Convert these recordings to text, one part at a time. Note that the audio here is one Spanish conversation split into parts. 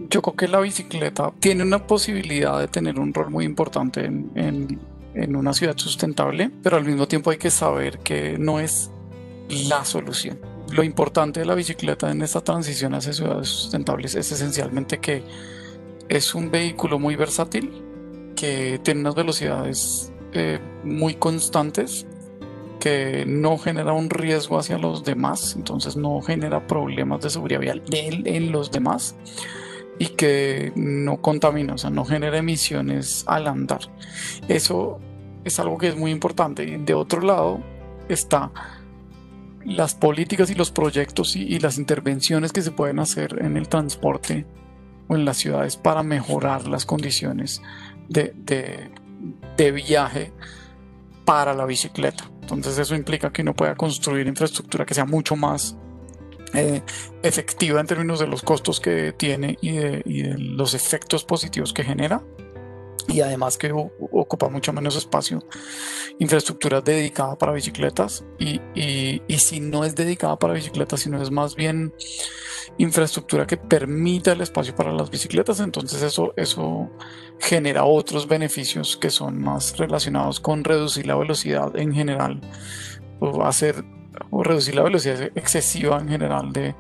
Yo creo que la bicicleta tiene una posibilidad de tener un rol muy importante en una ciudad sustentable, pero al mismo tiempo hay que saber que no es la solución. Lo importante de la bicicleta en esta transición hacia ciudades sustentables es esencialmente que es un vehículo muy versátil, que tiene unas velocidades muy constantes, que no genera un riesgo hacia los demás, entonces no genera problemas de seguridad vial en los demás y que no contamina, o sea, no genera emisiones al andar. Eso es algo que es muy importante. Y de otro lado está las políticas y los proyectos y las intervenciones que se pueden hacer en el transporte o en las ciudades para mejorar las condiciones de, de, de viaje para la bicicleta. Entonces eso implica que uno pueda construir infraestructura que sea mucho más eh, efectiva en términos de los costos que tiene y de los efectos positivos que genera. Y además que ocupa mucho menos espacio, infraestructura dedicada para bicicletas y si no es dedicada para bicicletas, sino es más bien infraestructura que permita el espacio para las bicicletas, entonces eso genera otros beneficios que son más relacionados con reducir la velocidad en general o hacer o reducir la velocidad excesiva en general de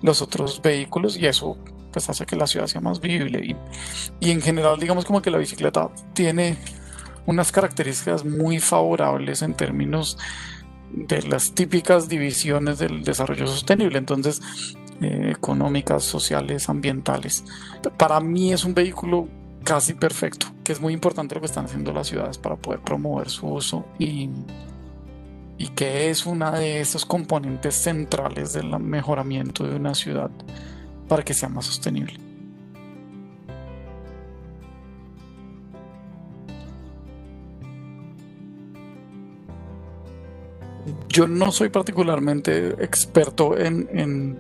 los otros vehículos y eso pues hace que la ciudad sea más vivible y en general digamos como que la bicicleta tiene unas características muy favorables en términos de las típicas divisiones del desarrollo sostenible, entonces económicas, sociales, ambientales. Para mí es un vehículo casi perfecto, que es muy importante lo que están haciendo las ciudades para poder promover su uso y que es una de esos componentes centrales del mejoramiento de una ciudad para que sea más sostenible. Yo no soy particularmente experto en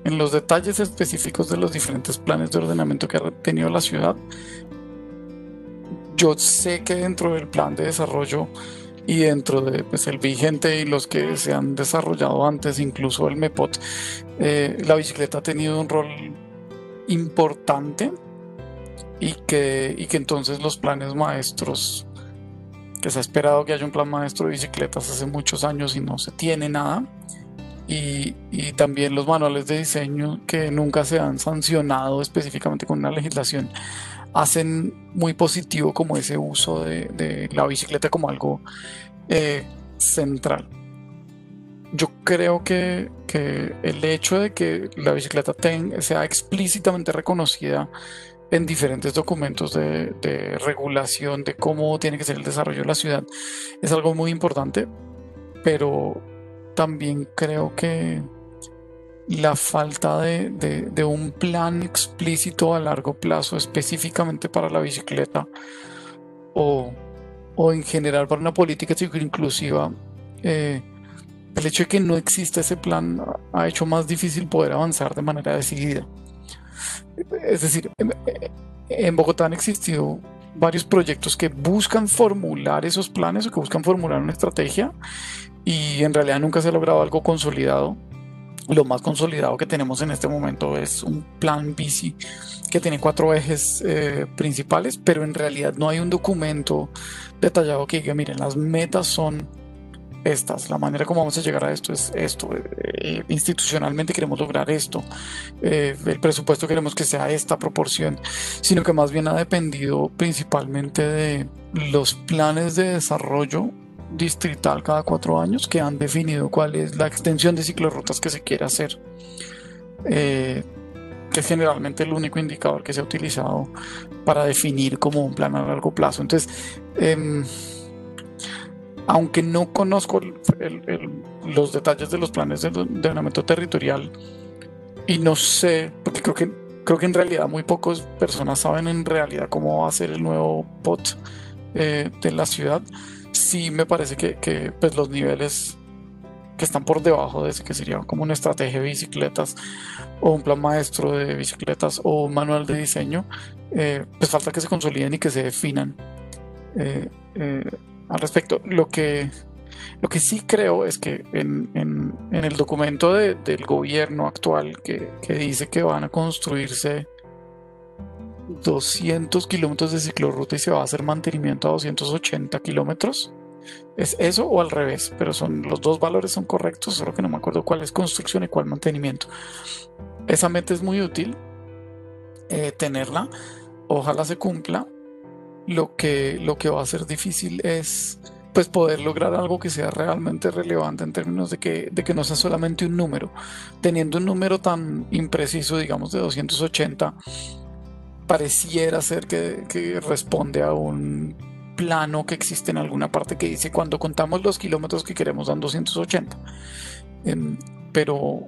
los detalles específicos de los diferentes planes de ordenamiento que ha tenido la ciudad. Yo sé que dentro del plan de desarrollo y dentro de pues, el vigente y los que se han desarrollado antes, incluso el MEPOT, la bicicleta ha tenido un rol importante y que entonces los planes maestros, que se ha esperado que haya un plan maestro de bicicletas hace muchos años y no se tiene nada, y también los manuales de diseño que nunca se han sancionado específicamente con una legislación, hacen muy positivo como ese uso de la bicicleta como algo eh, central. Yo creo que el hecho de que la bicicleta sea explícitamente reconocida en diferentes documentos de regulación de cómo tiene que ser el desarrollo de la ciudad es algo muy importante, pero también creo que la falta de un plan explícito a largo plazo específicamente para la bicicleta o, o en general para una política inclusiva, eh, el hecho de que no exista ese plan ha hecho más difícil poder avanzar de manera decidida. Es decir, en Bogotá han existido varios proyectos que buscan formular esos planes o que buscan formular una estrategia y en realidad nunca se ha logrado algo consolidado. Lo más consolidado que tenemos en este momento es un plan bici que tiene cuatro ejes principales, pero en realidad no hay un documento detallado que diga, miren, las metas son estas, la manera como vamos a llegar a esto es esto, institucionalmente queremos lograr esto, el presupuesto queremos que sea esta proporción, sino que más bien ha dependido principalmente de los planes de desarrollo distrital cada 4 años que han definido cuál es la extensión de ciclorrutas que se quiere hacer, eh, que es generalmente el único indicador que se ha utilizado para definir como un plan a largo plazo. Entonces, aunque no conozco los detalles de los planes de ordenamiento territorial y no sé, porque creo que en realidad muy pocas personas saben en realidad cómo va a ser el nuevo POT de la ciudad, sí me parece que pues los niveles que están por debajo de ese, que sería como una estrategia de bicicletas o un plan maestro de bicicletas o un manual de diseño, pues falta que se consoliden y que se definan eh, eh, al respecto. Lo que sí creo es que en el documento del gobierno actual que dice que van a construirse 200 kilómetros de ciclorruta y se va a hacer mantenimiento a 280 kilómetros. ¿Es eso o al revés? Pero los dos valores son correctos, solo que no me acuerdo cuál es construcción y cuál mantenimiento. Esa meta es muy útil tenerla. Ojalá se cumpla. Lo que va a ser difícil es pues poder lograr algo que sea realmente relevante en términos de que no sea solamente un número. Teniendo un número tan impreciso, digamos de 280, pareciera ser que responde a un plano que existe en alguna parte que dice cuando contamos los kilómetros que queremos dan 280. Em, pero,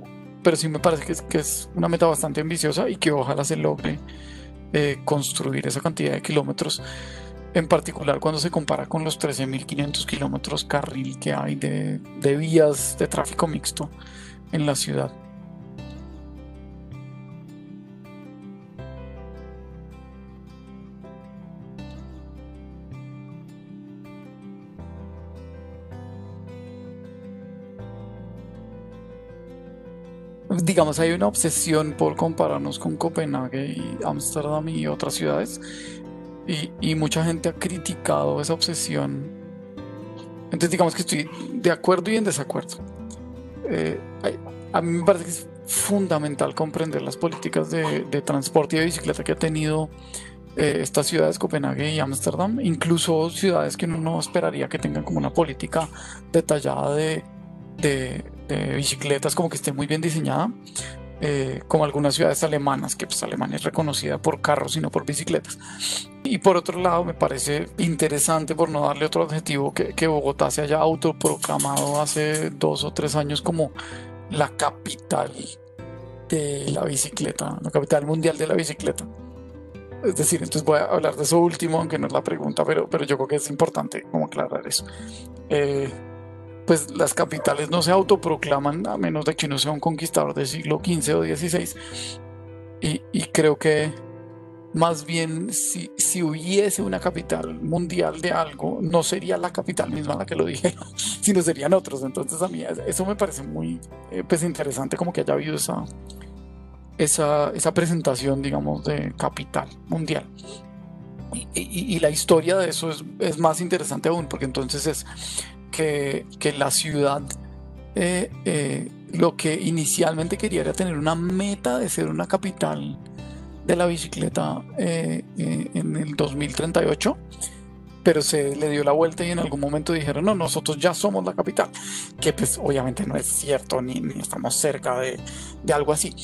pero sí me parece que es una meta bastante ambiciosa y que ojalá se logre construir esa cantidad de kilómetros, en particular cuando se compara con los 13.500 kilómetros carril que hay de vías de tráfico mixto en la ciudad. Digamos, hay una obsesión por compararnos con Copenhague y Ámsterdam y otras ciudades, y mucha gente ha criticado esa obsesión. Entonces, digamos que estoy de acuerdo y en desacuerdo. A mí me parece que es fundamental comprender las políticas de transporte y de bicicleta que ha tenido estas ciudades, Copenhague y Ámsterdam, incluso ciudades que uno no esperaría que tengan como una política detallada de bicicletas, como que esté muy bien diseñada, como algunas ciudades alemanas, que pues Alemania es reconocida por carros y no por bicicletas. Y por otro lado, me parece interesante, por no darle otro adjetivo, que Bogotá se haya autoproclamado hace 2 o 3 años como la capital de la bicicleta, la capital mundial de la bicicleta. Es decir, entonces voy a hablar de eso último, aunque no es la pregunta, pero yo creo que es importante como aclarar eso. Eh, pues las capitales no se autoproclaman a menos de que uno sea un conquistador del siglo XV o XVI. Y creo que más bien si hubiese una capital mundial de algo, no sería la capital misma la que lo dijera, sino serían otros. Entonces a mí eso me parece muy pues interesante, como que haya habido esa presentación, digamos, de capital mundial. Y la historia de eso es más interesante aún, porque entonces es que la ciudad lo que inicialmente quería era tener una meta de ser una capital de la bicicleta en el 2038, pero se le dio la vuelta y en algún momento dijeron, no, nosotros ya somos la capital, que pues obviamente no es cierto, ni estamos cerca de algo así.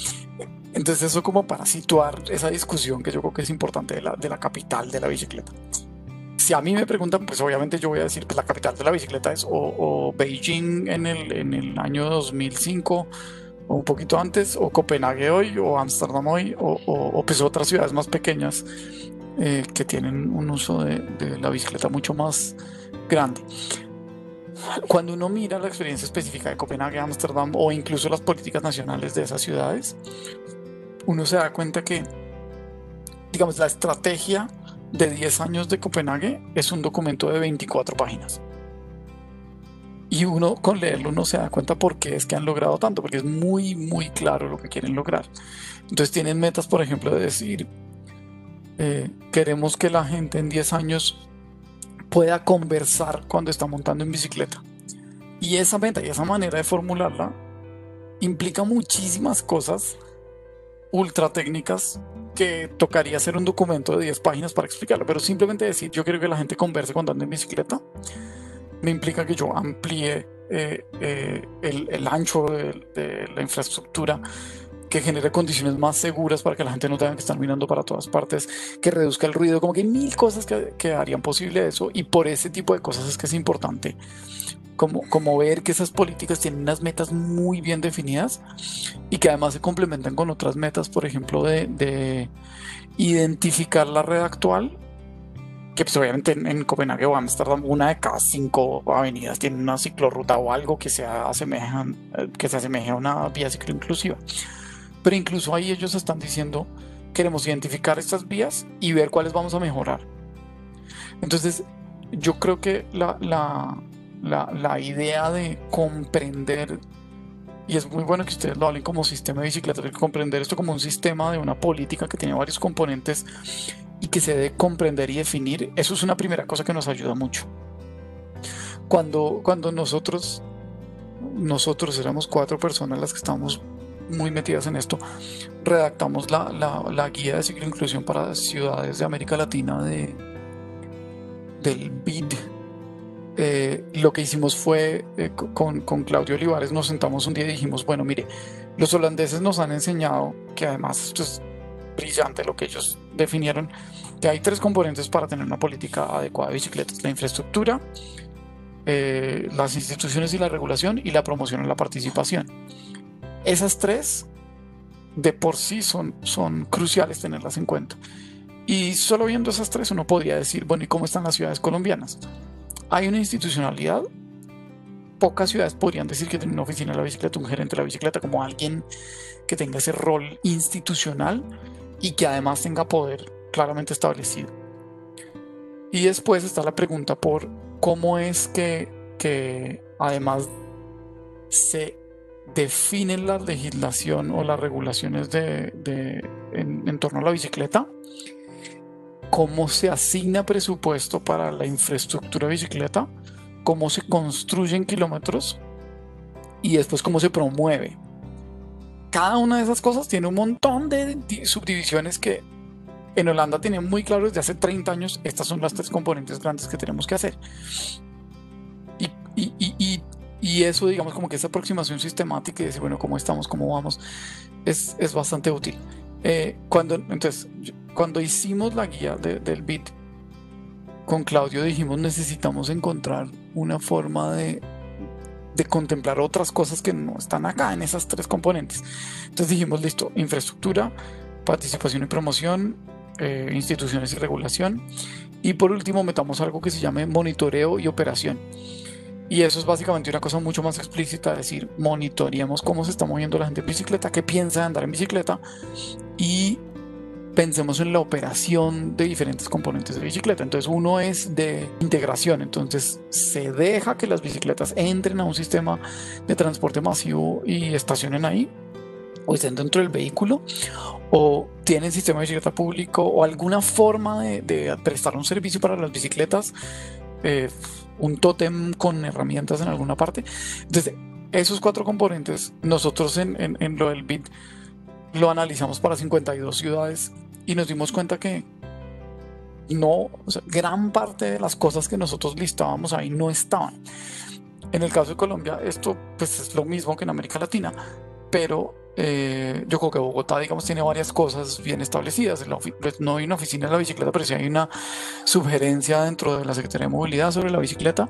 Entonces eso como para situar esa discusión que yo creo que es importante de la capital de la bicicleta. Si a mí me preguntan, pues obviamente yo voy a decir, pues la capital de la bicicleta es o Beijing en el año 2005 o un poquito antes, o Copenhague hoy, o Ámsterdam hoy, o pues otras ciudades más pequeñas que tienen un uso de la bicicleta mucho más grande. Cuando uno mira la experiencia específica de Copenhague, Ámsterdam o incluso las políticas nacionales de esas ciudades, uno se da cuenta que, digamos, la estrategia de 10 años de Copenhague es un documento de 24 páginas. Y uno con leerlo uno se da cuenta por qué es que han logrado tanto, porque es muy, muy claro lo que quieren lograr. Entonces tienen metas, por ejemplo, de decir, queremos que la gente en 10 años pueda conversar cuando está montando en bicicleta. Y esa meta y esa manera de formularla implica muchísimas cosas ultra técnicas que tocaría hacer un documento de 10 páginas para explicarlo, pero simplemente decir yo quiero que la gente converse cuando ande en bicicleta me implica que yo amplíe el ancho de la infraestructura, que genere condiciones más seguras para que la gente no tenga que estar mirando para todas partes, que reduzca el ruido, como que hay mil cosas que harían posible eso, y por ese tipo de cosas es que es importante como ver que esas políticas tienen unas metas muy bien definidas y que además se complementan con otras metas, por ejemplo, de identificar la red actual, que pues obviamente en Copenhague o Ámsterdam una de cada 5 avenidas tiene una ciclorruta o algo que se asemeje a una vía cicloinclusiva. Pero incluso ahí ellos están diciendo, queremos identificar estas vías y ver cuáles vamos a mejorar. Entonces, yo creo que la idea de comprender y es muy bueno que ustedes lo hablen como sistema de bicicletas, hay que comprender esto como un sistema de una política que tiene varios componentes y que se debe comprender y definir. Eso es una primera cosa que nos ayuda mucho. Cuando nosotros éramos 4 personas las que estábamos muy metidas en esto, redactamos la guía de cicloinclusión para ciudades de América Latina del BID. Lo que hicimos fue, con Claudio Olivares nos sentamos un día y dijimos, bueno, mire, los holandeses nos han enseñado, que además esto es brillante lo que ellos definieron, que hay 3 componentes para tener una política adecuada de bicicletas: la infraestructura, las instituciones y la regulación, y la promoción y la participación. Esas 3 de por sí son cruciales tenerlas en cuenta. Y solo viendo esas 3 uno podría decir, bueno, ¿y cómo están las ciudades colombianas? Hay una institucionalidad. Pocas ciudades podrían decir que tienen una oficina de la bicicleta, un gerente de la bicicleta, como alguien que tenga ese rol institucional y que además tenga poder claramente establecido. Y después está la pregunta por cómo es que además se define la legislación o las regulaciones en torno a la bicicleta, cómo se asigna presupuesto para la infraestructura de bicicleta, cómo se construyen kilómetros y después cómo se promueve. Cada una de esas cosas tiene un montón de subdivisiones que en Holanda tienen muy claro desde hace 30 años. Estas son las 3 componentes grandes que tenemos que hacer. Y eso, digamos, como que esa aproximación sistemática y decir, bueno, ¿cómo estamos? ¿Cómo vamos? Es bastante útil. Cuando hicimos la guía del BID con Claudio, dijimos, necesitamos encontrar una forma de contemplar otras cosas que no están acá en esas 3 componentes. Entonces dijimos, listo, infraestructura, participación y promoción, instituciones y regulación, y por último metamos algo que se llame monitoreo y operación. Y eso es básicamente una cosa mucho más explícita, es decir, monitoreemos cómo se está moviendo la gente en bicicleta, qué piensa de andar en bicicleta, y pensemos en la operación de diferentes componentes de bicicleta. Entonces uno es de integración, entonces se deja que las bicicletas entren a un sistema de transporte masivo y estacionen ahí, o estén dentro del vehículo, o tienen sistema de bicicleta público, o alguna forma de prestar un servicio para las bicicletas, un tótem con herramientas en alguna parte. Entonces esos 4 componentes nosotros en lo del BID lo analizamos para 52 ciudades y nos dimos cuenta que no, o sea, gran parte de las cosas que nosotros listábamos ahí no estaban. En el caso de Colombia, esto pues es lo mismo que en América Latina, pero yo creo que Bogotá, digamos, tiene varias cosas bien establecidas. Pues no hay una oficina de la bicicleta, pero sí hay una sugerencia dentro de la Secretaría de Movilidad sobre la bicicleta.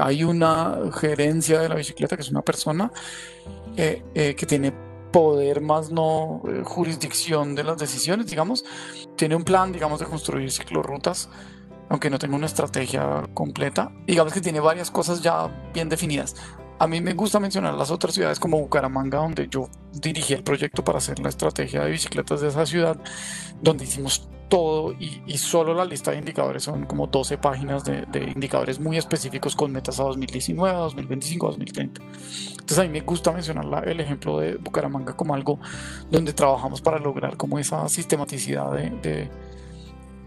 Hay una gerencia de la bicicleta, que es una persona que tiene poder más no jurisdicción de las decisiones, digamos. Tiene un plan, digamos, de construir ciclorrutas, aunque no tenga una estrategia completa. Digamos que tiene varias cosas ya bien definidas. A mí me gusta mencionar las otras ciudades como Bucaramanga, donde yo dirigí el proyecto para hacer la estrategia de bicicletas de esa ciudad, donde hicimos todo y solo la lista de indicadores son como 12 páginas de indicadores muy específicos con metas a 2019, 2025, 2030. Entonces a mí me gusta mencionar el ejemplo de Bucaramanga como algo donde trabajamos para lograr como esa sistematicidad de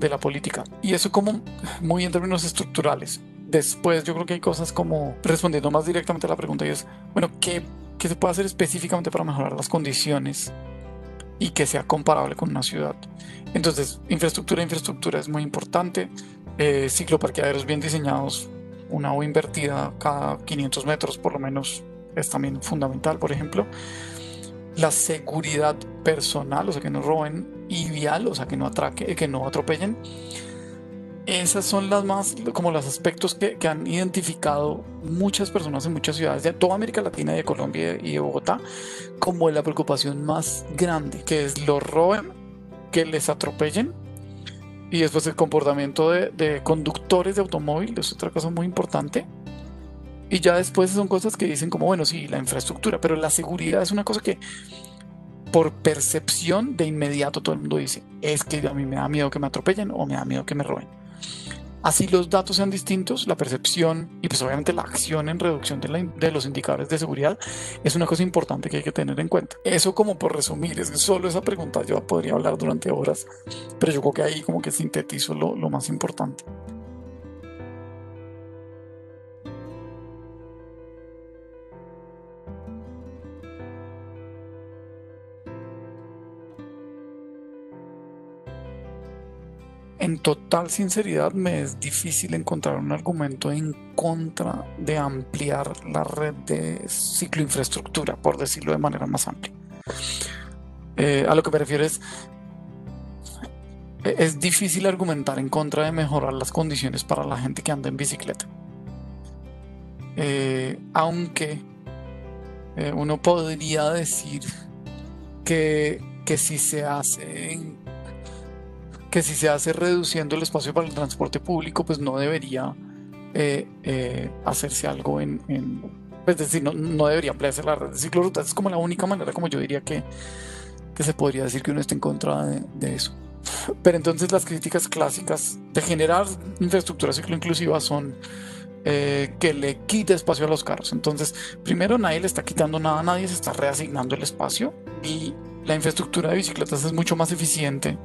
la política. Y eso como muy en términos estructurales. Después yo creo que hay cosas como, respondiendo más directamente a la pregunta, y es, bueno, ¿qué se puede hacer específicamente para mejorar las condiciones y que sea comparable con una ciudad? Entonces, infraestructura es muy importante. Cicloparqueaderos bien diseñados, una O invertida cada 500 metros por lo menos, es también fundamental, por ejemplo. La seguridad personal, o sea, que no roben, y vial, o sea, que no atropellen. Esas son las más, como los aspectos que han identificado muchas personas en muchas ciudades de toda América Latina, de Colombia y de Bogotá, como la preocupación más grande, que es los roben, que les atropellen, y después el comportamiento de conductores de automóvil es otra cosa muy importante. Y ya después son cosas que dicen como, bueno, sí, la infraestructura, pero la seguridad es una cosa que por percepción de inmediato todo el mundo dice, es que a mí me da miedo que me atropellen o me da miedo que me roben. Así los datos sean distintos, la percepción y pues obviamente la acción en reducción de los indicadores de seguridad es una cosa importante que hay que tener en cuenta. Eso como por resumir, es solo esa pregunta yo podría hablar durante horas, pero yo creo que ahí como que sintetizo lo más importante. En total sinceridad, me es difícil encontrar un argumento en contra de ampliar la red de cicloinfraestructura, por decirlo de manera más amplia. A lo que me refiero es difícil argumentar en contra de mejorar las condiciones para la gente que anda en bicicleta. Aunque uno podría decir que si se hace reduciendo el espacio para el transporte público, pues no debería hacerse algo es decir, no debería ampliarse la red de ciclorrutas. Es como la única manera, como yo diría que se podría decir que uno está en contra de eso. Pero entonces las críticas clásicas de generar infraestructura cicloinclusiva son que le quite espacio a los carros. Entonces, primero, nadie le está quitando nada, nadie se está reasignando el espacio, y la infraestructura de bicicletas es mucho más eficiente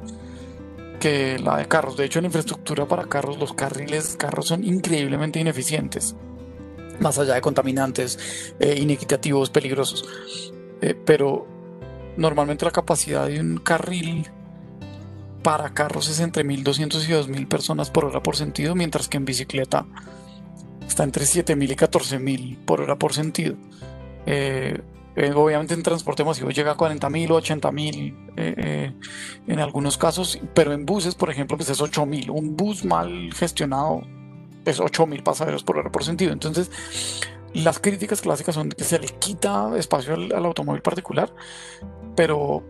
que la de carros. De hecho, en infraestructura para carros, los carros son increíblemente ineficientes, más allá de contaminantes, inequitativos, peligrosos. Pero normalmente la capacidad de un carril para carros es entre 1.200 y 2.000 personas por hora por sentido, mientras que en bicicleta está entre 7.000 y 14.000 por hora por sentido. Obviamente en transporte masivo llega a 40.000 o 80.000 en algunos casos, pero en buses, por ejemplo, pues es 8.000. Un bus mal gestionado es 8.000 pasajeros por hora por sentido. Entonces, las críticas clásicas son que se le quita espacio al automóvil particular, pero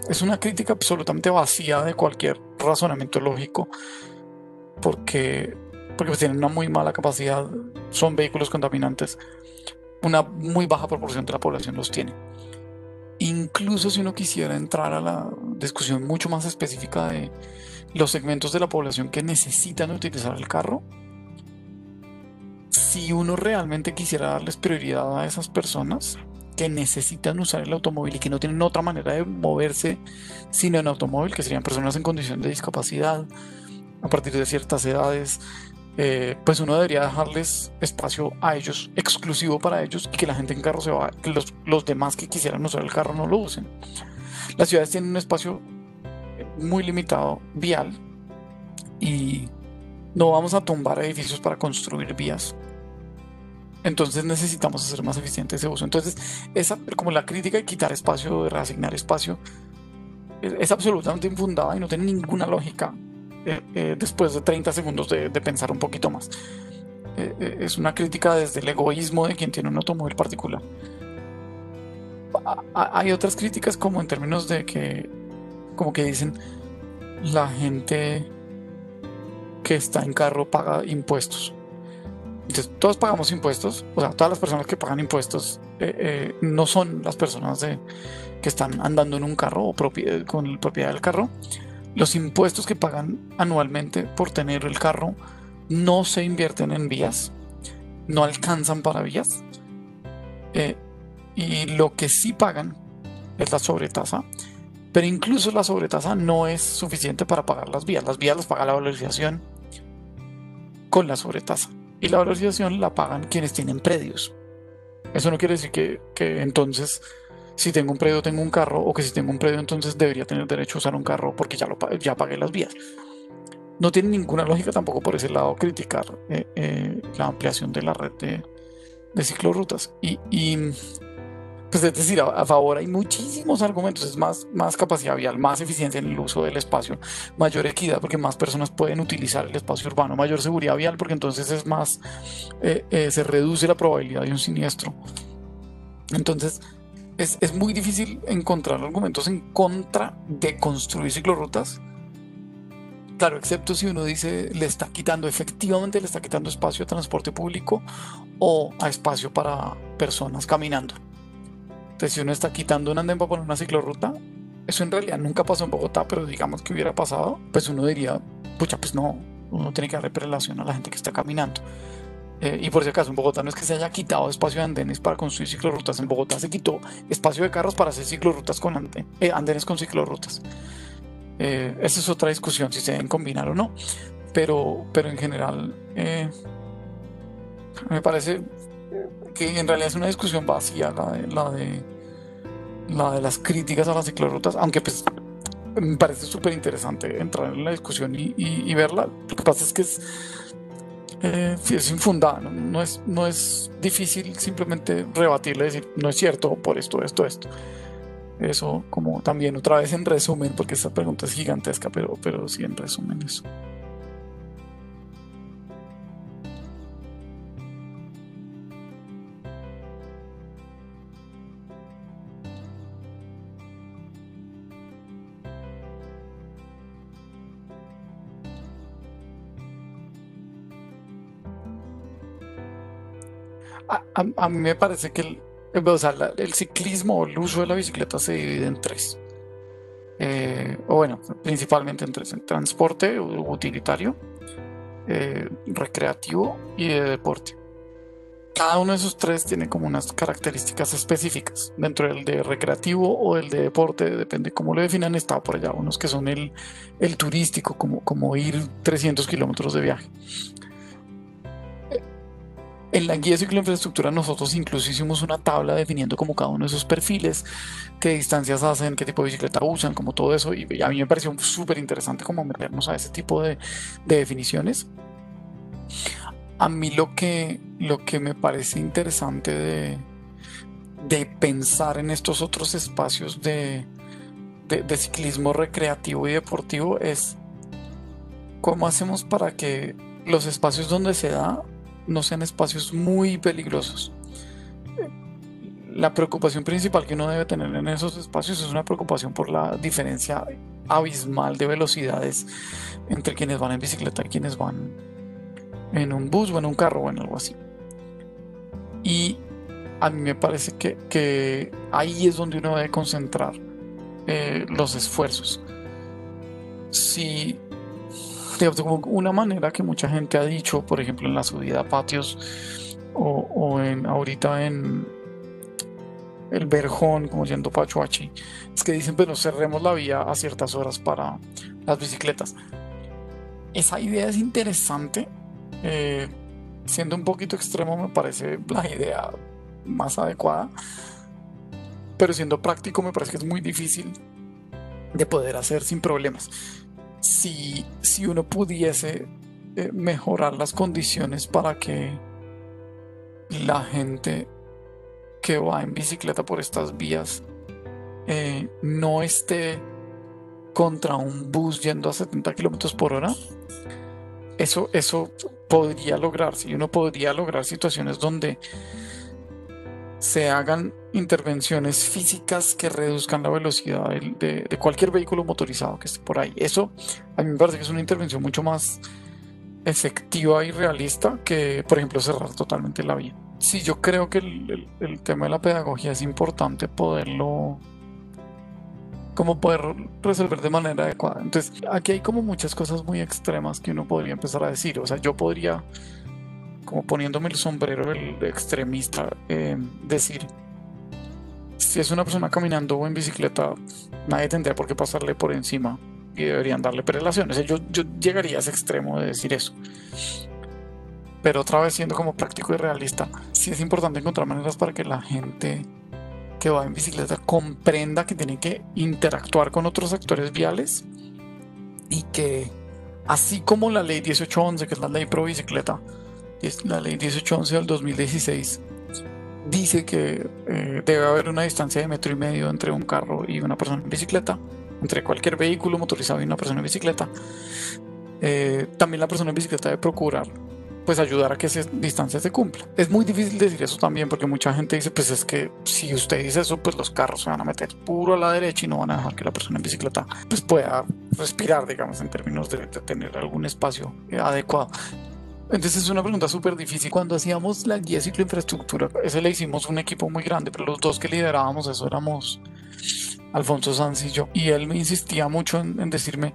es una crítica absolutamente vacía de cualquier razonamiento lógico, porque pues tienen una muy mala capacidad, son vehículos contaminantes, una muy baja proporción de la población los tiene. Incluso si uno quisiera entrar a la discusión mucho más específica de los segmentos de la población que necesitan utilizar el carro, si uno realmente quisiera darles prioridad a esas personas que necesitan usar el automóvil y que no tienen otra manera de moverse sino en automóvil, que serían personas en condición de discapacidad a partir de ciertas edades, pues uno debería dejarles espacio a ellos, exclusivo para ellos, y que la gente en carro se va, que los demás que quisieran usar el carro no lo usen. Las ciudades tienen un espacio muy limitado vial y no vamos a tumbar edificios para construir vías. Entonces necesitamos hacer más eficiente ese uso. Entonces, como la crítica de quitar espacio, de reasignar espacio, es absolutamente infundada y no tiene ninguna lógica. Después de 30 segundos de pensar un poquito más, es una crítica desde el egoísmo de quien tiene un automóvil particular. Hay otras críticas como en términos de que, como que dicen, la gente que está en carro paga impuestos. Entonces, todos pagamos impuestos, o sea, todas las personas que pagan impuestos no son las personas que están andando en un carro o con propiedad del carro. Los impuestos que pagan anualmente por tener el carro no se invierten en vías, no alcanzan para vías, y lo que sí pagan es la sobretasa, pero incluso la sobretasa no es suficiente para pagar las vías. Las vías las paga la valorización con la sobretasa, y la valorización la pagan quienes tienen predios. Eso no quiere decir que entonces, si tengo un predio, tengo un carro, o que si tengo un predio, entonces debería tener derecho a usar un carro porque ya pagué las vías. No tiene ninguna lógica tampoco por ese lado criticar la ampliación de la red de ciclorrutas. Pues es decir, a favor hay muchísimos argumentos. Es más capacidad vial, más eficiencia en el uso del espacio, mayor equidad porque más personas pueden utilizar el espacio urbano, mayor seguridad vial porque entonces se reduce la probabilidad de un siniestro. Entonces, es muy difícil encontrar argumentos en contra de construir ciclorrutas. Claro, excepto si uno dice efectivamente le está quitando espacio a transporte público o a espacio para personas caminando. Entonces, si uno está quitando un andén para poner una ciclorruta, eso en realidad nunca pasó en Bogotá, pero digamos que hubiera pasado, pues uno diría, pucha, pues no, uno tiene que darle prelación a la gente que está caminando. Y por si acaso, en Bogotá no es que se haya quitado espacio de andenes para construir ciclorrutas. En Bogotá se quitó espacio de carros para hacer ciclorrutas con andenes con ciclorrutas. Esa es otra discusión, si se deben combinar o no. Pero en general, me parece que en realidad es una discusión vacía la de las críticas a las ciclorrutas, aunque pues me parece súper interesante entrar en la discusión y verla. Lo que pasa es que sí, es infundada, no es difícil simplemente rebatirle y decir no es cierto por esto, esto, esto. Eso como también otra vez en resumen, porque esta pregunta es gigantesca, pero sí en resumen eso. A mí me parece que o sea, el ciclismo o el uso de la bicicleta se divide en tres. O bueno, principalmente en tres: en transporte utilitario, recreativo y de deporte. Cada uno de esos tres tiene como unas características específicas. Dentro del de recreativo o el de deporte, depende cómo lo definan, está por allá unos que son el turístico, como ir 300 kilómetros de viaje. En la guía de cicloinfraestructura nosotros incluso hicimos una tabla definiendo como cada uno de esos perfiles, qué distancias hacen, qué tipo de bicicleta usan, como todo eso, y a mí me pareció súper interesante como meternos a ese tipo de definiciones. A mí lo que me parece interesante de pensar en estos otros espacios de ciclismo recreativo y deportivo es cómo hacemos para que los espacios donde se da no sean espacios muy peligrosos. La preocupación principal que uno debe tener en esos espacios es una preocupación por la diferencia abismal de velocidades entre quienes van en bicicleta y quienes van en un bus o en un carro o en algo así. Y a mí me parece que ahí es donde uno debe concentrar los esfuerzos. Si como una manera que mucha gente ha dicho, por ejemplo, en la subida a patios o ahorita en el Verjón, como yendo Pachuachi, es que dicen, pero cerremos la vía a ciertas horas para las bicicletas. Esa idea es interesante. Siendo un poquito extremo, me parece la idea más adecuada, pero siendo práctico, me parece que es muy difícil de poder hacer sin problemas. Si uno pudiese mejorar las condiciones para que la gente que va en bicicleta por estas vías no esté contra un bus yendo a 70 kilómetros por hora, eso podría lograrse. Y uno podría lograr situaciones donde se hagan intervenciones físicas que reduzcan la velocidad de cualquier vehículo motorizado que esté por ahí. Eso a mí me parece que es una intervención mucho más efectiva y realista que, por ejemplo, cerrar totalmente la vía. Sí, yo creo que el tema de la pedagogía es importante poder resolver de manera adecuada. Entonces, aquí hay como muchas cosas muy extremas que uno podría empezar a decir. O sea, yo podría, como poniéndome el sombrero del extremista, decir, si es una persona caminando o en bicicleta, nadie tendría por qué pasarle por encima y deberían darle prelaciones. Yo llegaría a ese extremo de decir eso. Pero otra vez, siendo como práctico y realista, sí es importante encontrar maneras para que la gente que va en bicicleta comprenda que tiene que interactuar con otros actores viales y que, así como la ley 1811, que es la ley pro bicicleta, la ley 1811 del 2016, dice que debe haber una distancia de 1,5 metros entre un carro y una persona en bicicleta, entre cualquier vehículo motorizado y una persona en bicicleta. También la persona en bicicleta debe procurar pues ayudar a que esa distancia se cumpla. Es muy difícil decir eso también, porque mucha gente dice, pues es que si usted dice eso, pues los carros se van a meter puro a la derecha y no van a dejar que la persona en bicicleta pues pueda respirar, digamos, en términos de tener algún espacio adecuado. Entonces es una pregunta súper difícil. Cuando hacíamos la guía de cicloinfraestructura, ese le hicimos un equipo muy grande, pero los dos que liderábamos eso éramos Alfonso Sanz y yo. Y él me insistía mucho en decirme,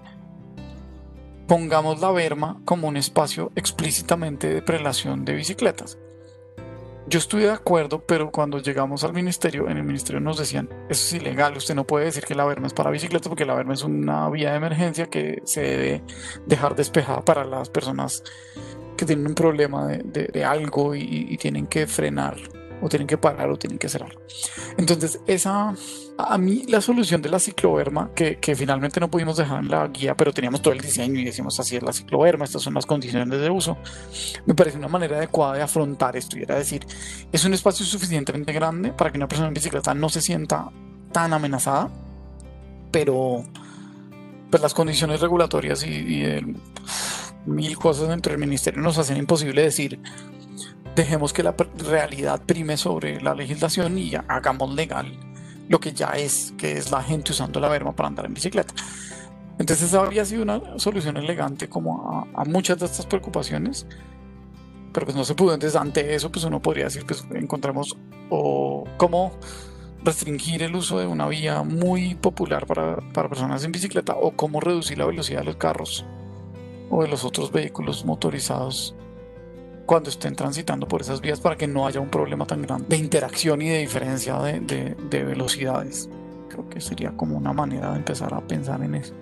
pongamos la berma como un espacio explícitamente de prelación de bicicletas. Yo estuve de acuerdo, pero cuando llegamos al ministerio, en el ministerio nos decían, eso es ilegal, usted no puede decir que la berma es para bicicletas porque la berma es una vía de emergencia que se debe dejar despejada para las personas que tienen un problema de algo y tienen que frenar o tienen que parar o tienen que hacer algo. Entonces, a mí la solución de la cicloberma, que finalmente no pudimos dejar en la guía, pero teníamos todo el diseño y decimos así es la cicloberma, estas son las condiciones de uso, me parece una manera adecuada de afrontar esto y era decir, es un espacio suficientemente grande para que una persona en bicicleta no se sienta tan amenazada, pero pues las condiciones regulatorias mil cosas dentro del ministerio nos hacen imposible decir dejemos que la realidad prime sobre la legislación y ya hagamos legal lo que ya es, que es la gente usando la berma para andar en bicicleta. Entonces esa habría sido una solución elegante como a muchas de estas preocupaciones, pero pues no se pudo. Entonces ante eso pues uno podría decir pues encontremos o cómo restringir el uso de una vía muy popular para personas en bicicleta o cómo reducir la velocidad de los carros o de los otros vehículos motorizados cuando estén transitando por esas vías para que no haya un problema tan grande de interacción y de diferencia de velocidades. Creo que sería como una manera de empezar a pensar en eso.